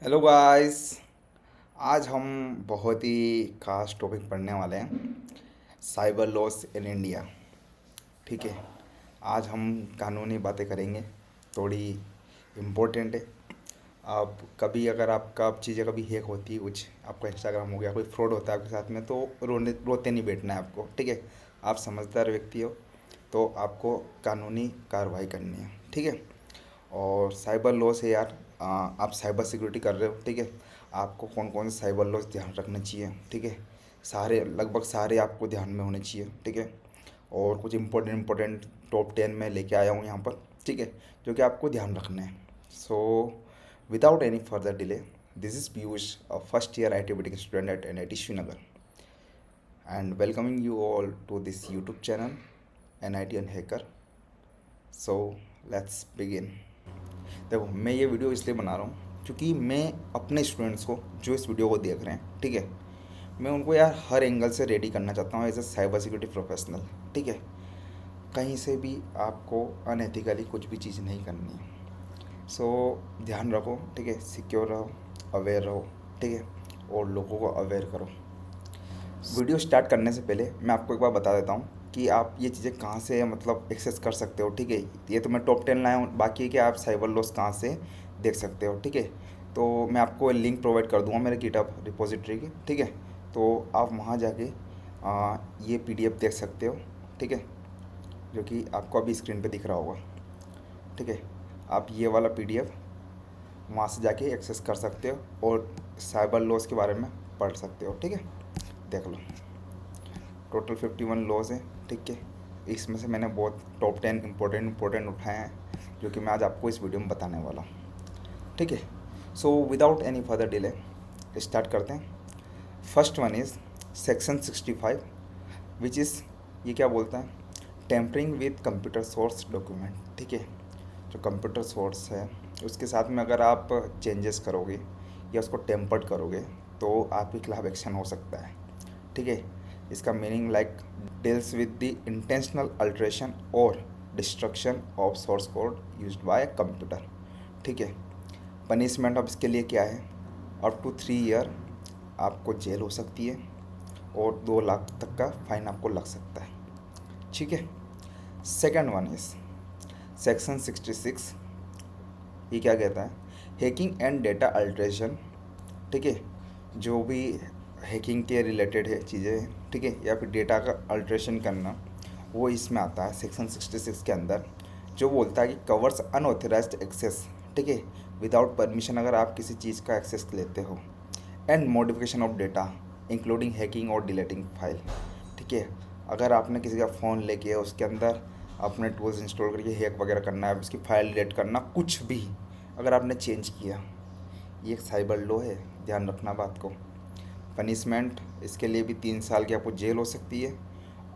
Hello guys. आज हम बहुत ही खास टॉपिक पढ़ने वाले हैं, साइबर लॉस इन इंडिया। ठीक है। आज हम कानूनी बातें करेंगे, थोड़ी इम्पोर्टेंट है। आप कभी अगर आपका चीज़ें कभी हैक होती है, कुछ आपका इंस्टाग्राम हो गया, कोई फ्रॉड होता है आपके साथ में, तो रोते नहीं बैठना है आपको। ठीक है। आप समझदार व्यक्ति हो तो आपको कानूनी कार्रवाई करनी है। ठीक है। और साइबर लॉ से यार, आप साइबर सिक्योरिटी कर रहे हो। ठीक है। आपको कौन कौन से साइबर लॉस ध्यान रखना चाहिए। ठीक है। सारे, लगभग सारे आपको ध्यान में होने चाहिए। ठीक है। और कुछ इंपॉर्टेंट टॉप 10 में लेके आया हूँ यहाँ पर। ठीक है। जो कि आपको ध्यान रखना है। So without any further delay, this is Piyush, a first year IT student at NIT Srinagar, and welcoming you all to this YouTube channel NIT and hacker. So let's begin. देखो, मैं ये वीडियो इसलिए बना रहा हूँ क्योंकि मैं अपने स्टूडेंट्स को, जो इस वीडियो को देख रहे हैं, ठीक है, मैं उनको यार हर एंगल से रेडी करना चाहता हूँ as a cyber security professional. ठीक है। कहीं से भी आपको अनएथिकली कुछ भी चीज़ नहीं करनी है। सो ध्यान रखो। ठीक है। सिक्योर रहो, अवेयर रहो। ठीक है। और लोगों को अवेयर करो। वीडियो स्टार्ट करने से पहले मैं आपको एक बार बता देता हूँ कि आप ये चीज़ें कहाँ से मतलब एक्सेस कर सकते हो। ठीक है। ये तो मैं टॉप 10 लाया हूँ, बाकी है कि आप साइबर लॉस कहाँ से देख सकते हो। ठीक है। तो मैं आपको लिंक प्रोवाइड कर दूँगा मेरे गिटहब रिपोजिटरी की। ठीक है। तो आप वहाँ जाके ये PDF देख सकते हो। ठीक है। जो कि आपको अभी स्क्रीन पे दिख रहा होगा। ठीक है। आप ये वाला PDF वहाँ से जाके एक्सेस कर सकते हो और साइबर लॉस के बारे में पढ़ सकते हो। ठीक है। देख लो, टोटल 51 लॉज हैं। ठीक है। इसमें से मैंने बहुत टॉप 10 इंपॉर्टेंट उठाए हैं, जो कि मैं आज आपको इस वीडियो में बताने वाला हूँ। ठीक है। So without any further delay start करते हैं। First one is section 65, which is, ये क्या बोलता है, tampering with computer source document. ठीक है। जो कंप्यूटर सोर्स है उसके साथ में अगर आप चेंजेस करोगे या उसको टेम्पर्ड करोगे तो आपके खिलाफ एक्शन हो सकता है। ठीक है। इसका meaning like deals with the intentional alteration or destruction of source code used by a computer। ठीक है। पनिशमेंट अब इसके लिए क्या है, अप टू 3 ईयर आपको जेल हो सकती है और 2 लाख तक का फाइन आपको लग सकता है। ठीक है। Second one is section 66। ये क्या कहता है, हैकिंग एंड डेटा अल्ट्रेशन। ठीक है। जो भी हैकिंग के रिलेटेड है चीज़ें, ठीक है, या फिर डेटा का अल्ट्रेशन करना, वो इसमें आता है सेक्शन 66 के अंदर। जो बोलता है कि कवर्स अनऑथराइज्ड एक्सेस। ठीक है। विदाउट परमिशन अगर आप किसी चीज़ का एक्सेस लेते हो, and modification of data including hacking और डिलीटिंग फाइल। ठीक है। अगर आपने किसी का फ़ोन लेके उसके अंदर अपने टूल्स इंस्टॉल करके हैक वगैरह करना है, उसकी फाइल डिलीट करना, कुछ भी अगर आपने चेंज किया, ये एक साइबर लॉ है। ध्यान रखना बात को। पनिशमेंट इसके लिए भी 3 साल की आपको जेल हो सकती है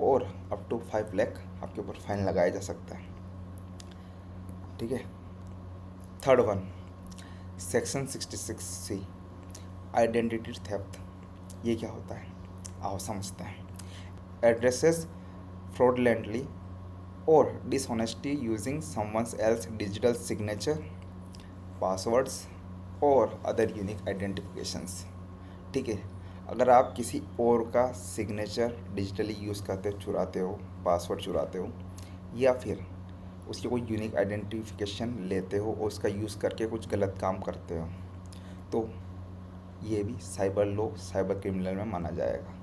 और अप टू 5 लाख आपके ऊपर फाइन लगाया जा सकता है। ठीक है। Third one, section 66C, identity theft. ये क्या होता है, आओ समझते हैं। एड्रेसेस फ्रॉडलेंटली और dishonesty using someone's else digital signature, passwords और अदर यूनिक आइडेंटिफिकेशंस। ठीक है। अगर आप किसी और का सिग्नेचर डिजिटली यूज़ करते हो, चुराते हो, पासवर्ड चुराते हो, या फिर उसकी कोई यूनिक आइडेंटिफिकेशन लेते हो और उसका यूज़ करके कुछ गलत काम करते हो, तो ये भी साइबर लॉ, साइबर क्रिमिनल में माना जाएगा।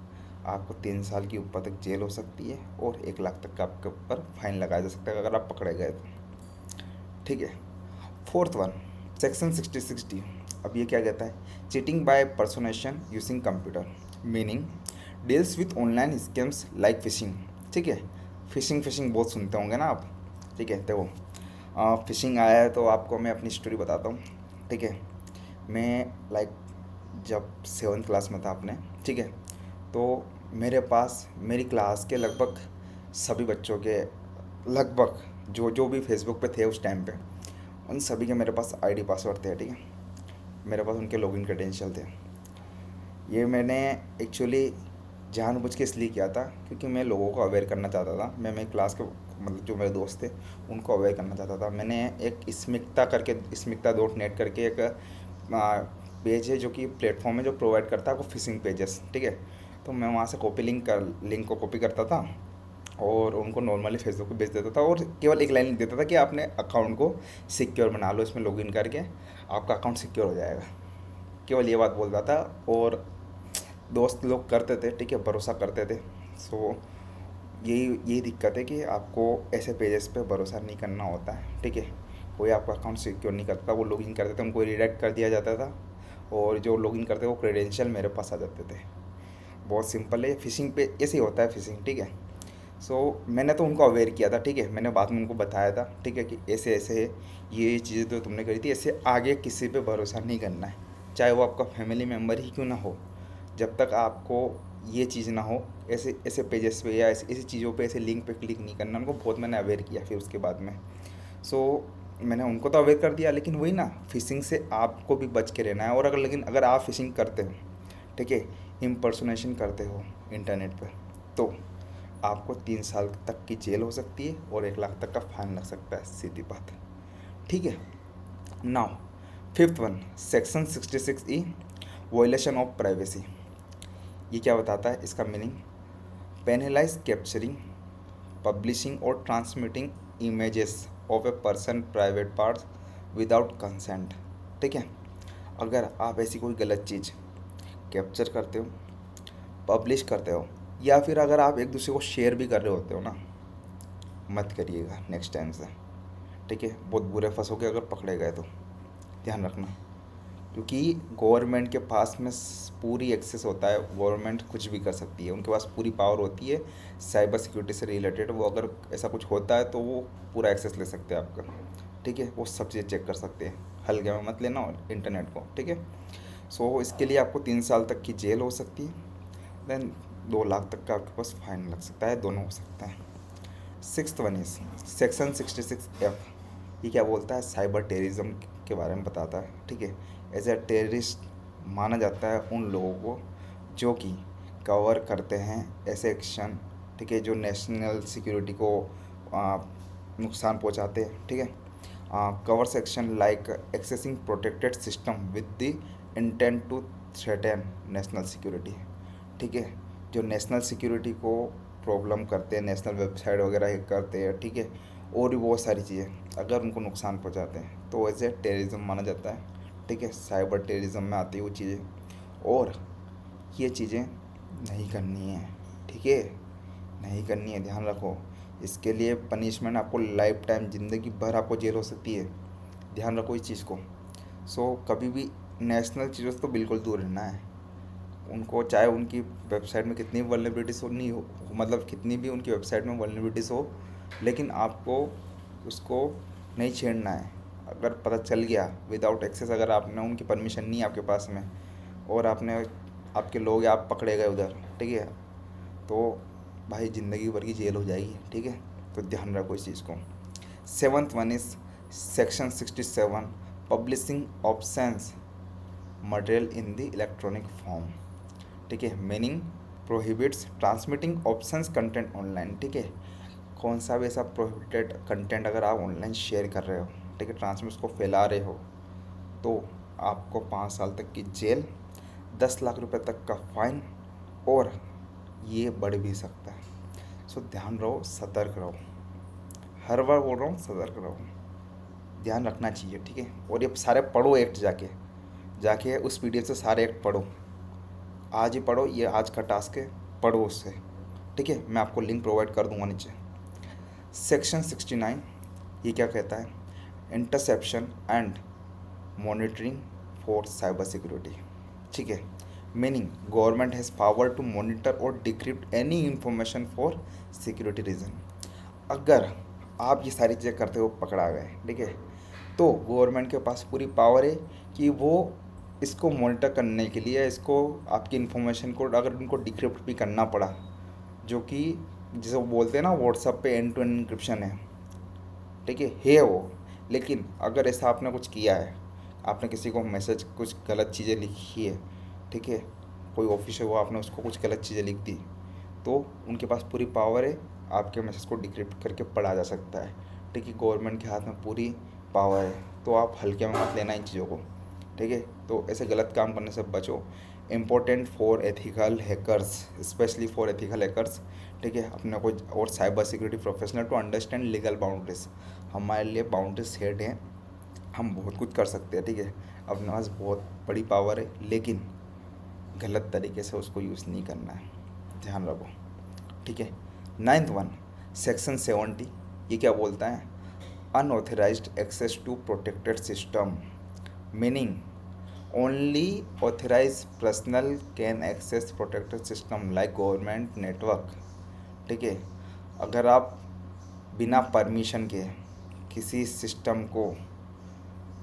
आपको 3 साल की ऊपर तक जेल हो सकती है और 1 लाख तक का आपके ऊपर फाइन लगाया जा सकता है अगर आप पकड़े गए तो। ठीक है। Fourth one, section 66D। अब ये क्या कहता है, cheating by personation using computer, meaning deals with online scams like phishing. ठीक है। फिशिंग बहुत सुनते होंगे ना आप। ठीक है। देखो, फिशिंग आया है तो आपको मैं अपनी स्टोरी बताता हूँ। ठीक है। मैं लाइक जब 7th क्लास में था अपने, ठीक है, तो मेरे पास मेरी क्लास के लगभग सभी बच्चों के, लगभग जो जो भी फेसबुक पे थे उस टाइम पे, उन सभी के मेरे पास ID पासवर्ड थे। ठीक है। मेरे पास उनके लॉगिन क्रेडेंशियल थे। ये मैंने एक्चुअली जानबूझ के इसलिए किया था क्योंकि मैं लोगों को अवेयर करना चाहता था। मैं मेरी क्लास के, मतलब जो मेरे दोस्त थे, उनको अवेयर करना चाहता था। मैंने एक स्मिक्ता करके, स्मिक्ता.net करके एक पेज है जो कि प्लेटफॉर्म है जो प्रोवाइड करता है आपको फिशिंग पेजेस, ठीक है। तो मैं वहाँ से लिंक को कॉपी करता था और उनको नॉर्मली फेसबुक पे भेज देता था और केवल एक लाइन लिख देता था कि आपने अकाउंट को सिक्योर बना लो, इसमें लॉगिन करके आपका अकाउंट सिक्योर हो जाएगा। केवल ये बात बोलता था और दोस्त लोग करते थे, ठीक है, भरोसा करते थे। सो यही दिक्कत है कि आपको ऐसे पेजेस पे भरोसा नहीं करना होता है, ठीक है। कोई आपका अकाउंट सिक्योर नहीं करता, वो लॉगिन करते थे उनको रिडायरेक्ट कर दिया जाता था और जो लॉगिन करते वो क्रेडेंशियल मेरे पास आ जाते थे। बहुत सिंपल है फिशिंग पे, ऐसे ही होता है फिशिंग, ठीक है। मैंने तो उनको अवेयर किया था, ठीक है, मैंने बाद में उनको बताया था, ठीक है, कि ऐसे ऐसे है, ये चीज़ें तो तुमने करी थी, ऐसे आगे किसी पे भरोसा नहीं करना है, चाहे वो आपका फैमिली मेम्बर ही क्यों ना हो। जब तक आपको ये चीज़ ना हो, ऐसे ऐसे पेजेस पे या ऐसी चीज़ों पे, ऐसे लिंक पे क्लिक नहीं करना। उनको बहुत मैंने अवेयर किया फिर उसके बाद में। सो मैंने उनको तो अवेयर कर दिया, लेकिन वही ना, फिशिंग से आपको भी बच के रहना है। और अगर आप फिशिंग करते हो, ठीक है, इम्पर्सोनेशन करते हो इंटरनेट पर, तो आपको 3 साल तक की जेल हो सकती है और 1 लाख तक का फाइन लग सकता है, सीधी बात, ठीक है। Now fifth one, section 66E, violation of privacy. ये क्या बताता है, इसका मीनिंग, पेनलाइज कैप्चरिंग, पब्लिशिंग और transmitting images of a person private parts without consent, ठीक है। अगर आप ऐसी कोई गलत चीज़ कैप्चर करते हो, पब्लिश करते हो, या फिर अगर आप एक दूसरे को शेयर भी कर रहे होते हो ना, मत करिएगा नेक्स्ट टाइम से, ठीक है। बहुत बुरे फंसोगे अगर पकड़े गए तो, ध्यान रखना। क्योंकि गवर्नमेंट के पास में पूरी एक्सेस होता है, गवर्नमेंट कुछ भी कर सकती है, उनके पास पूरी पावर होती है साइबर सिक्योरिटी से रिलेटेड। वो अगर ऐसा कुछ होता है तो वो पूरा एक्सेस ले सकते हैं आपका, ठीक है। वो सब चीज़ चेक कर सकते हैं, हल्के में मत लेना और इंटरनेट को, ठीक है। इसके लिए आपको 3 साल तक की जेल हो सकती है, देन 2 लाख तक का आपके पास फाइन लग सकता है, दोनों हो सकता है। Sixth one is section 66F। ये क्या बोलता है, साइबर टेररिज्म के बारे में बताता है, ठीक है। एज ए टेररिस्ट माना जाता है उन लोगों को जो कि कवर करते हैं ऐसे एक्शन, ठीक है, जो नेशनल सिक्योरिटी को नुकसान पहुंचाते हैं, ठीक है। Cover section like accessing protected system with the intent to threaten national security, ठीक है। जो नेशनल सिक्योरिटी को प्रॉब्लम करते हैं, नेशनल वेबसाइट वगैरह हैक करते हैं, ठीक है, और भी बहुत सारी चीज़ें अगर उनको नुकसान पहुंचाते हैं तो वैसे टेररिज्म माना जाता है, ठीक है। साइबर टेररिज्म में आती है वो चीज़ें, और ये चीज़ें नहीं करनी है, ठीक है, नहीं करनी है, ध्यान रखो। इसके लिए पनिशमेंट आपको लाइफ टाइम, ज़िंदगी भर आपको जेल हो सकती है, ध्यान रखो इस चीज़ को। कभी भी नेशनल चीज़ों से तो बिल्कुल दूर रहना है उनको, चाहे उनकी वेबसाइट में कितनी वल्नरेबिलिटीज़ हो नहीं हो, मतलब कितनी भी उनकी वेबसाइट में वल्नरेबिलिटीज़ हो, लेकिन आपको उसको नहीं छेड़ना है। अगर पता चल गया विदाउट एक्सेस, अगर आपने उनकी परमिशन नहीं है आपके पास में, और आपके लोग या आप पकड़े गए उधर, ठीक है, तो भाई ज़िंदगी भर की जेल हो जाएगी, ठीक है। तो ध्यान रखो इस चीज़ को। Seventh one is section 67, publishing options material in the electronic form, ठीक है। Meaning, prohibits transmitting options content online, ठीक है। कौन सा भी ऐसा प्रोहिबिटेड कंटेंट अगर आप ऑनलाइन शेयर कर रहे हो, ठीक है, ट्रांसमिट उसको फैला रहे हो, तो आपको 5 साल तक की जेल, 10 लाख रुपए तक का फाइन, और ये बढ़ भी सकता है। ध्यान रहो, सतर्क रहो, हर बार बोल रहा हूँ सतर्क रहो, ध्यान रखना चाहिए, ठीक है। और ये सारे पढ़ो एक्ट, जाके जाके उस PDF से सारे एक्ट पढ़ो, आज ही पढ़ो, ये आज का टास्क है, पढ़ो उससे, ठीक है। मैं आपको लिंक प्रोवाइड कर दूंगा नीचे। सेक्शन 69, ये क्या कहता है, interception and monitoring for cyber security, ठीक है। Meaning, government has power to monitor और decrypt any information for security reason. अगर आप ये सारी चीज़ें करते हो पकड़ा गए, ठीक है, तो गवर्नमेंट के पास पूरी पावर है कि वो इसको मॉनिटर करने के लिए, इसको आपकी इन्फॉर्मेशन को अगर उनको डिक्रिप्ट भी करना पड़ा, जो कि जिसे वो बोलते हैं ना व्हाट्सएप पे एंड टू एंड इंक्रिप्शन है, ठीक है वो। लेकिन अगर ऐसा आपने कुछ किया है, आपने किसी को मैसेज कुछ गलत चीज़ें लिखी है, ठीक है, कोई ऑफिसर हुआ, आपने उसको कुछ गलत चीज़ें लिख दी, तो उनके पास पूरी पावर है, आपके मैसेज को डिक्रिप्ट करके पढ़ा जा सकता है, ठीक है। गवर्नमेंट के हाथ में पूरी पावर है, तो आप हल्के में मत लेना इन चीज़ों को, ठीक है। तो ऐसे गलत काम करने से बचो। Important for ethical hackers, specially for ethical hackers, ठीक है। अपने को और cyber security professional to understand legal boundaries, हमारे लिए बाउंड्रीज सेट हैं, हम बहुत कुछ कर सकते हैं, ठीक है। अपने पास बहुत बड़ी पावर है, लेकिन गलत तरीके से उसको यूज़ नहीं करना है, ध्यान रखो, ठीक है। नाइन्थ वन, सेक्शन 70, ये क्या बोलता है? Unauthorised access to protected system, meaning only authorise personal can access protected system like government network, ठीक है। अगर आप बिना परमिशन के किसी सिस्टम को,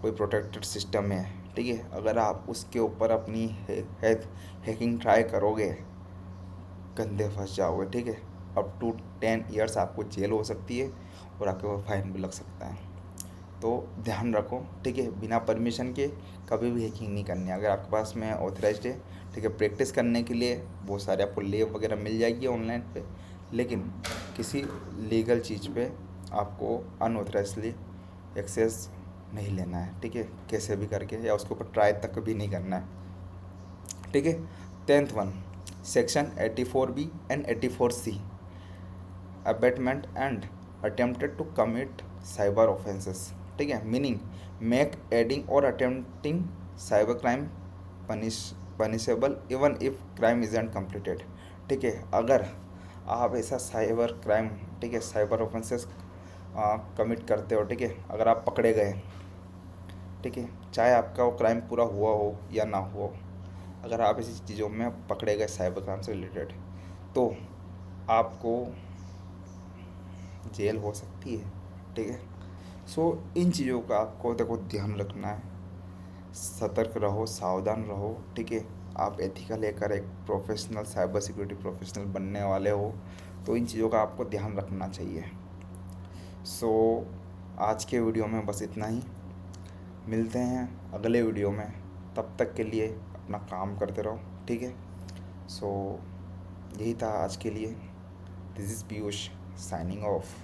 कोई प्रोटेक्टेड सिस्टम है, ठीक है, अगर आप उसके ऊपर अपनी हैकिंग ट्राई करोगे, गंदे फंस जाओगे, ठीक है। अप टू 10 ईयर्स आपको जेल हो सकती है और आपके ऊपर फाइन भी लग सकता है। तो ध्यान रखो, ठीक है। बिना परमिशन के कभी भी हैकिंग नहीं करनी है। अगर आपके पास में ऑथराइज्ड है, ठीक है, प्रैक्टिस करने के लिए बहुत सारे आपको लैब वगैरह मिल जाएगी ऑनलाइन पे, लेकिन किसी लीगल चीज़ पे आपको अनऑथराइजली एक्सेस नहीं लेना है, ठीक है, कैसे भी करके, या उसके ऊपर ट्राई तक भी नहीं करना है, ठीक है। 10th one, section 84B and 84C, abetment and attempted to commit cyber offences, ठीक है, मीनिंग मेक एडिंग और attempting cyber crime punishable even if crime isn't completed, ठीक है। अगर आप ऐसा साइबर क्राइम, ठीक है, साइबर ऑफेंसेस कमिट करते हो, ठीक है, अगर आप पकड़े गए, ठीक है, चाहे आपका वो क्राइम पूरा हुआ हो या ना हुआ हो, अगर आप ऐसी चीज़ों में पकड़े गए साइबर क्राइम से रिलेटेड, तो आपको जेल हो सकती है, ठीक है। सो इन चीज़ों का आपको देखो ध्यान रखना है, सतर्क रहो, सावधान रहो, ठीक है। आप एथिकल हैकर, एक प्रोफेशनल साइबर सिक्योरिटी प्रोफेशनल बनने वाले हो, तो इन चीज़ों का आपको ध्यान रखना चाहिए। सो आज के वीडियो में बस इतना ही, मिलते हैं अगले वीडियो में, तब तक के लिए अपना काम करते रहो, ठीक है। सो यही था आज के लिए। This is Piyush signing off.